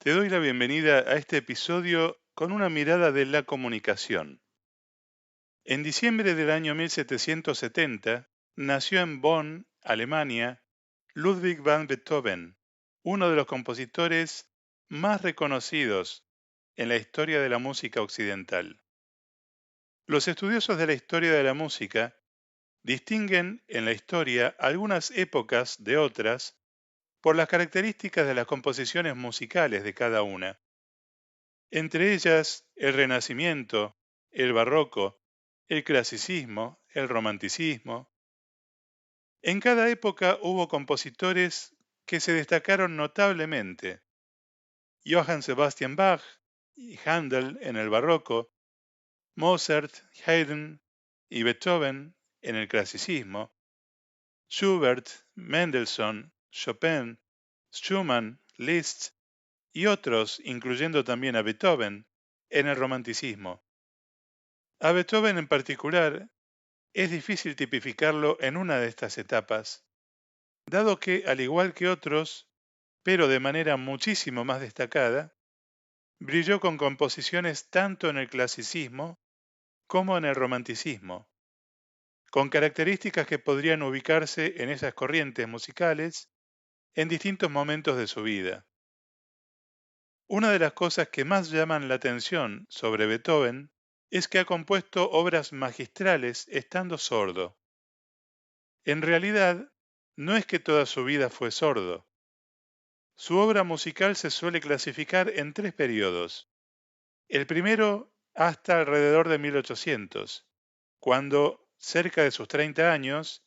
Te doy la bienvenida a este episodio con una mirada de la comunicación. En diciembre del año 1770 nació en Bonn, Alemania, Ludwig van Beethoven, uno de los compositores más reconocidos en la historia de la música occidental. Los estudiosos de la historia de la música distinguen en la historia algunas épocas de otras por las características de las composiciones musicales de cada una. Entre ellas, el Renacimiento, el Barroco, el Clasicismo, el Romanticismo. En cada época hubo compositores que se destacaron notablemente. Johann Sebastian Bach y Handel en el Barroco, Mozart, Haydn y Beethoven en el Clasicismo, Schubert, Mendelssohn, Chopin, Schumann, Liszt y otros, incluyendo también a Beethoven, en el Romanticismo. A Beethoven en particular es difícil tipificarlo en una de estas etapas, dado que, al igual que otros, pero de manera muchísimo más destacada, brilló con composiciones tanto en el clasicismo como en el romanticismo, con características que podrían ubicarse en esas corrientes musicales en distintos momentos de su vida. Una de las cosas que más llaman la atención sobre Beethoven es que ha compuesto obras magistrales estando sordo. En realidad, no es que toda su vida fue sordo. Su obra musical se suele clasificar en tres periodos. El primero hasta alrededor de 1800, cuando, cerca de sus 30 años,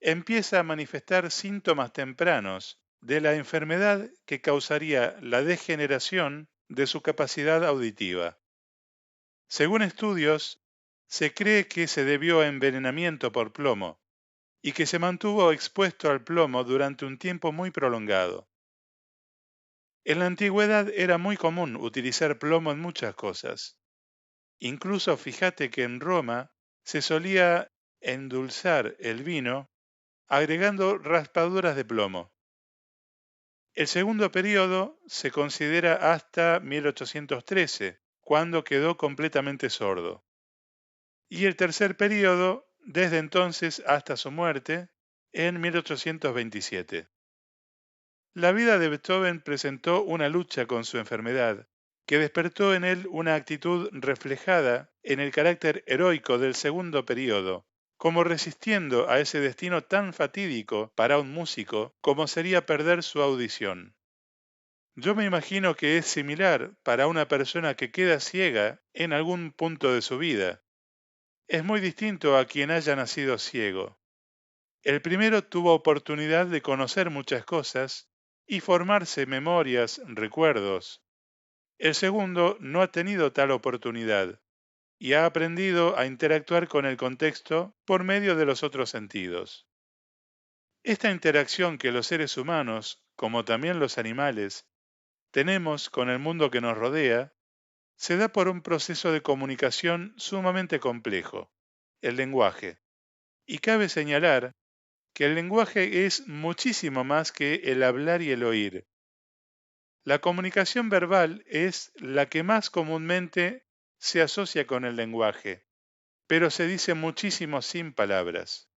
empieza a manifestar síntomas tempranos de la enfermedad que causaría la degeneración de su capacidad auditiva. Según estudios, se cree que se debió a envenenamiento por plomo y que se mantuvo expuesto al plomo durante un tiempo muy prolongado. En la antigüedad era muy común utilizar plomo en muchas cosas. Incluso fíjate que en Roma se solía endulzar el vino agregando raspaduras de plomo. El segundo periodo se considera hasta 1813, cuando quedó completamente sordo. Y el tercer periodo, desde entonces hasta su muerte, en 1827. La vida de Beethoven presentó una lucha con su enfermedad, que despertó en él una actitud reflejada en el carácter heroico del segundo periodo, como resistiendo a ese destino tan fatídico para un músico como sería perder su audición. Yo me imagino que es similar para una persona que queda ciega en algún punto de su vida. Es muy distinto a quien haya nacido ciego. El primero tuvo oportunidad de conocer muchas cosas y formarse memorias, recuerdos. El segundo no ha tenido tal oportunidad y ha aprendido a interactuar con el contexto por medio de los otros sentidos. Esta interacción que los seres humanos, como también los animales, tenemos con el mundo que nos rodea, se da por un proceso de comunicación sumamente complejo, el lenguaje. Y cabe señalar que el lenguaje es muchísimo más que el hablar y el oír. La comunicación verbal es la que más comúnmente se asocia con el lenguaje, pero se dice muchísimo sin palabras.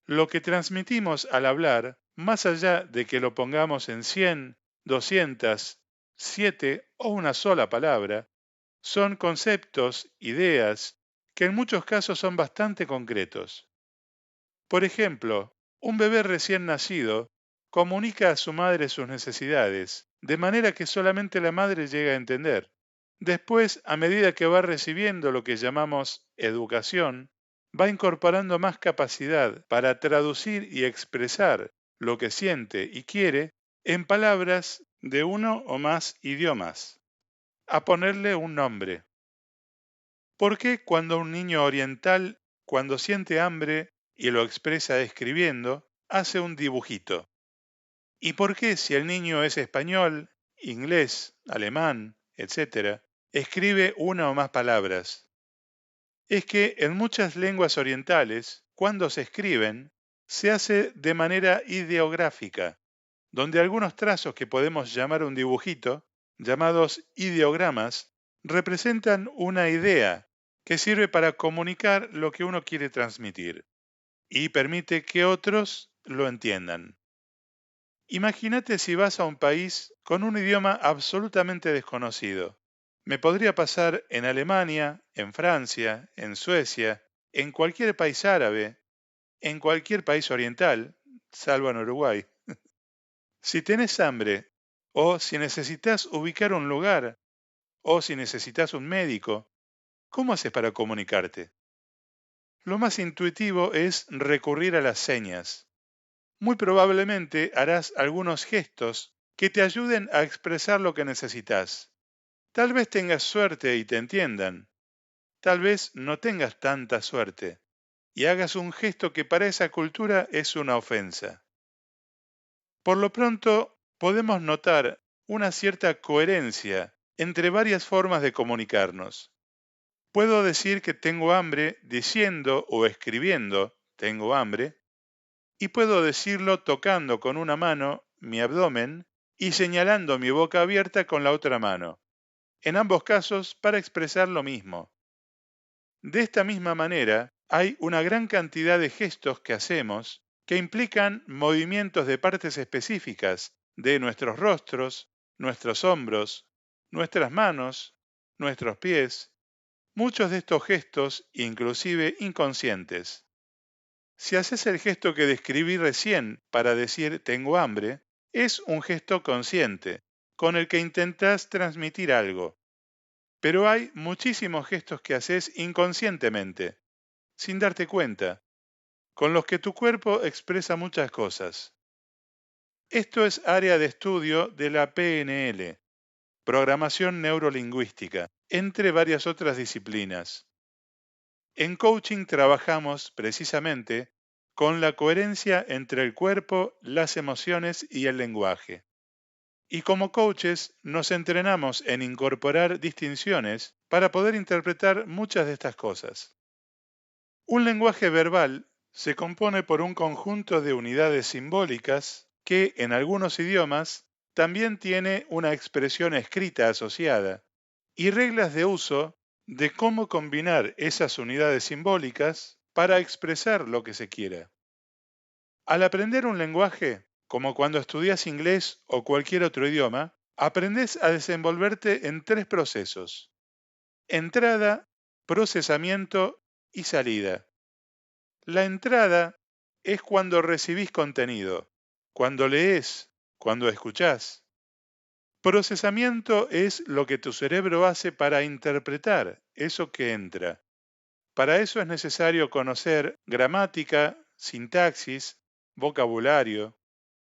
Lo que transmitimos al hablar, más allá de que lo pongamos en 100, 200, 7 o una sola palabra, son conceptos, ideas, que en muchos casos son bastante concretos. Por ejemplo, un bebé recién nacido comunica a su madre sus necesidades, de manera que solamente la madre llega a entender. Después, a medida que va recibiendo lo que llamamos educación, va incorporando más capacidad para traducir y expresar lo que siente y quiere en palabras de uno o más idiomas, a ponerle un nombre. ¿Por qué cuando un niño oriental, cuando siente hambre y lo expresa escribiendo, hace un dibujito? ¿Y por qué si el niño es español, inglés, alemán, etcétera, escribe una o más palabras? Es que en muchas lenguas orientales, cuando se escriben, se hace de manera ideográfica, donde algunos trazos que podemos llamar un dibujito llamados ideogramas, representan una idea que sirve para comunicar lo que uno quiere transmitir y permite que otros lo entiendan. Imagínate si vas a un país con un idioma absolutamente desconocido. Me podría pasar en Alemania, en Francia, en Suecia, en cualquier país árabe, en cualquier país oriental, salvo en Uruguay. Si tenés hambre, o si necesitas ubicar un lugar, o si necesitas un médico, ¿cómo haces para comunicarte? Lo más intuitivo es recurrir a las señas. Muy probablemente harás algunos gestos que te ayuden a expresar lo que necesitas. Tal vez tengas suerte y te entiendan. Tal vez no tengas tanta suerte y hagas un gesto que para esa cultura es una ofensa. Por lo pronto, podemos notar una cierta coherencia entre varias formas de comunicarnos. Puedo decir que tengo hambre diciendo o escribiendo tengo hambre, y puedo decirlo tocando con una mano mi abdomen y señalando mi boca abierta con la otra mano, en ambos casos para expresar lo mismo. De esta misma manera, hay una gran cantidad de gestos que hacemos que implican movimientos de partes específicas de nuestros rostros, nuestros hombros, nuestras manos, nuestros pies, muchos de estos gestos inclusive inconscientes. Si haces el gesto que describí recién para decir tengo hambre, es un gesto consciente, con el que intentas transmitir algo. Pero hay muchísimos gestos que haces inconscientemente, sin darte cuenta, con los que tu cuerpo expresa muchas cosas. Esto es área de estudio de la PNL, programación neurolingüística, entre varias otras disciplinas. En coaching trabajamos precisamente con la coherencia entre el cuerpo, las emociones y el lenguaje. Y como coaches nos entrenamos en incorporar distinciones para poder interpretar muchas de estas cosas. Un lenguaje verbal se compone por un conjunto de unidades simbólicas que en algunos idiomas también tiene una expresión escrita asociada y reglas de uso de cómo combinar esas unidades simbólicas para expresar lo que se quiera. Al aprender un lenguaje, como cuando estudias inglés o cualquier otro idioma, aprendes a desenvolverte en tres procesos: entrada, procesamiento y salida. La entrada es cuando recibís contenido, cuando lees, cuando escuchás. Procesamiento es lo que tu cerebro hace para interpretar eso que entra. Para eso es necesario conocer gramática, sintaxis, vocabulario.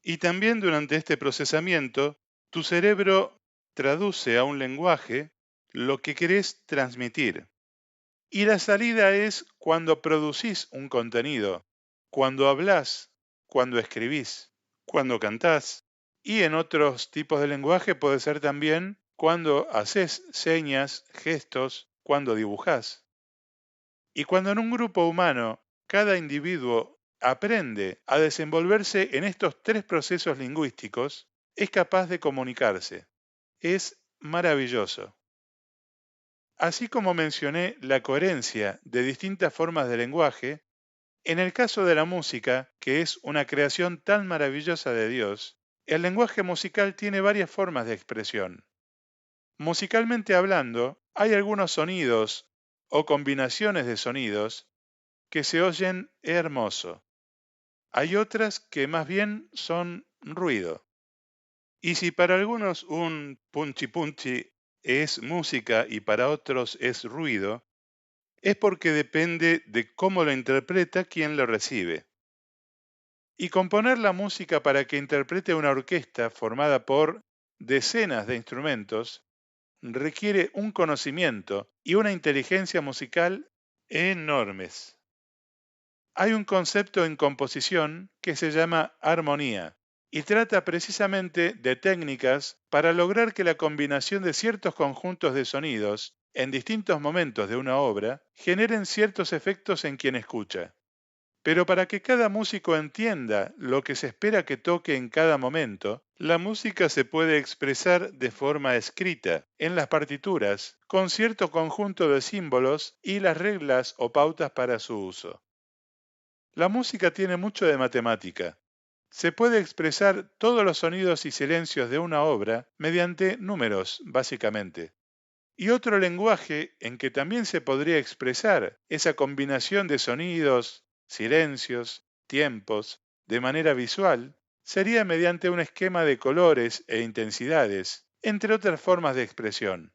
Y también durante este procesamiento, tu cerebro traduce a un lenguaje lo que querés transmitir. Y la salida es cuando producís un contenido, cuando hablás, cuando escribís, cuando cantás. Y en otros tipos de lenguaje puede ser también cuando haces señas, gestos, cuando dibujás. Y cuando en un grupo humano cada individuo aprende a desenvolverse en estos tres procesos lingüísticos, es capaz de comunicarse. Es maravilloso. Así como mencioné la coherencia de distintas formas de lenguaje, en el caso de la música, que es una creación tan maravillosa de Dios, el lenguaje musical tiene varias formas de expresión. Musicalmente hablando, hay algunos sonidos o combinaciones de sonidos que se oyen hermoso. Hay otras que más bien son ruido. Y si para algunos un punchi punchi es música y para otros es ruido, es porque depende de cómo lo interpreta quien lo recibe. Y componer la música para que interprete una orquesta formada por decenas de instrumentos requiere un conocimiento y una inteligencia musical enormes. Hay un concepto en composición que se llama armonía y trata precisamente de técnicas para lograr que la combinación de ciertos conjuntos de sonidos en distintos momentos de una obra generen ciertos efectos en quien escucha. Pero para que cada músico entienda lo que se espera que toque en cada momento, La música se puede expresar de forma escrita, en las partituras, con cierto conjunto de símbolos y las reglas o pautas para su uso. La música tiene mucho de matemática. Se puede expresar todos los sonidos y silencios de una obra mediante números, básicamente. Y otro lenguaje en que también se podría expresar esa combinación de sonidos, silencios, tiempos, de manera visual, sería mediante un esquema de colores e intensidades, entre otras formas de expresión.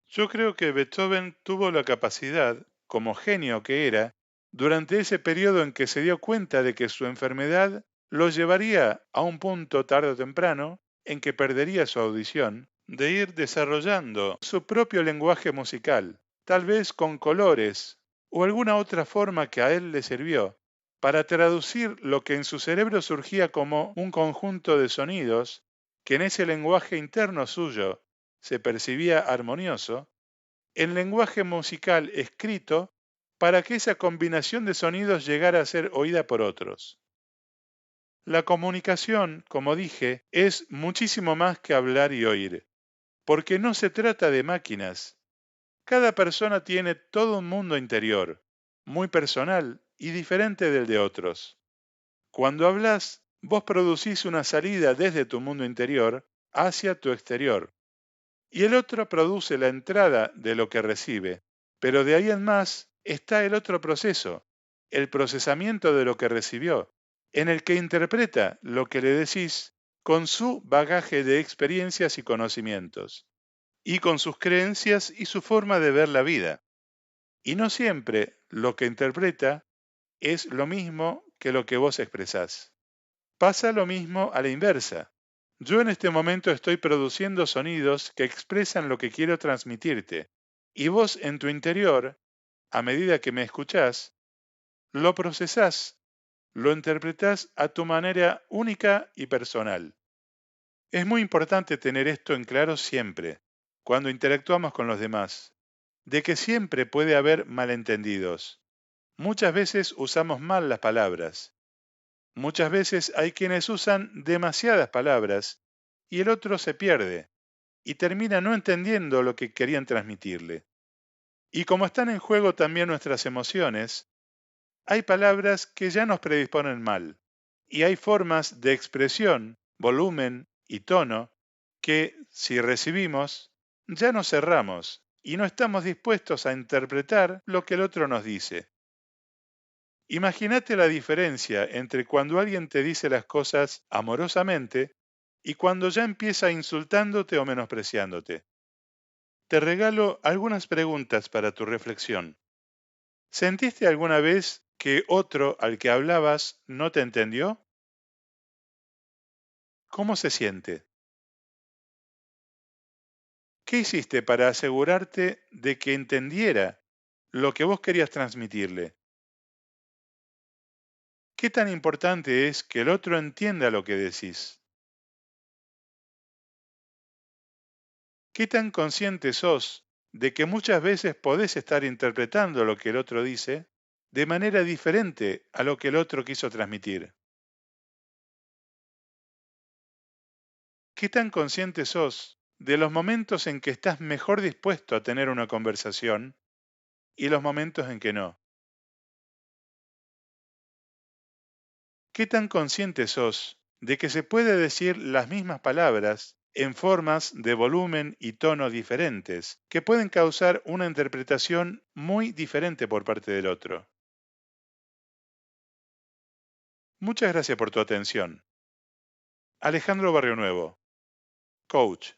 Yo creo que Beethoven tuvo la capacidad, como genio que era, durante ese periodo en que se dio cuenta de que su enfermedad lo llevaría a un punto tarde o temprano en que perdería su audición, de ir desarrollando su propio lenguaje musical, tal vez con colores o alguna otra forma que a él le sirvió, para traducir lo que en su cerebro surgía como un conjunto de sonidos que en ese lenguaje interno suyo se percibía armonioso, en lenguaje musical escrito para que esa combinación de sonidos llegara a ser oída por otros. La comunicación, como dije, es muchísimo más que hablar y oír, porque no se trata de máquinas. Cada persona tiene todo un mundo interior, muy personal y diferente del de otros. Cuando hablas, vos producís una salida desde tu mundo interior hacia tu exterior, y el otro produce la entrada de lo que recibe, pero de ahí en más está el otro proceso, el procesamiento de lo que recibió, en el que interpreta lo que le decís con su bagaje de experiencias y conocimientos, y con sus creencias y su forma de ver la vida. Y no siempre lo que interpreta es lo mismo que lo que vos expresás. Pasa lo mismo a la inversa. Yo en este momento estoy produciendo sonidos que expresan lo que quiero transmitirte, y vos en tu interior, a medida que me escuchás, lo procesás, lo interpretás a tu manera única y personal. Es muy importante tener esto en claro siempre, cuando interactuamos con los demás, de que siempre puede haber malentendidos. Muchas veces usamos mal las palabras. Muchas veces hay quienes usan demasiadas palabras y el otro se pierde y termina no entendiendo lo que querían transmitirle. Y como están en juego también nuestras emociones, hay palabras que ya nos predisponen mal y hay formas de expresión, volumen y tono que, si recibimos, ya nos cerramos y no estamos dispuestos a interpretar lo que el otro nos dice. Imagínate la diferencia entre cuando alguien te dice las cosas amorosamente y cuando ya empieza insultándote o menospreciándote. Te regalo algunas preguntas para tu reflexión. ¿Sentiste alguna vez que otro al que hablabas no te entendió? ¿Cómo se siente? ¿Qué hiciste para asegurarte de que entendiera lo que vos querías transmitirle? ¿Qué tan importante es que el otro entienda lo que decís? ¿Qué tan consciente sos de que muchas veces podés estar interpretando lo que el otro dice de manera diferente a lo que el otro quiso transmitir? ¿Qué tan consciente sos de los momentos en que estás mejor dispuesto a tener una conversación y los momentos en que no? ¿Qué tan consciente sos de que se puede decir las mismas palabras en formas de volumen y tono diferentes, que pueden causar una interpretación muy diferente por parte del otro? Muchas gracias por tu atención. Alejandro Barrionuevo, coach.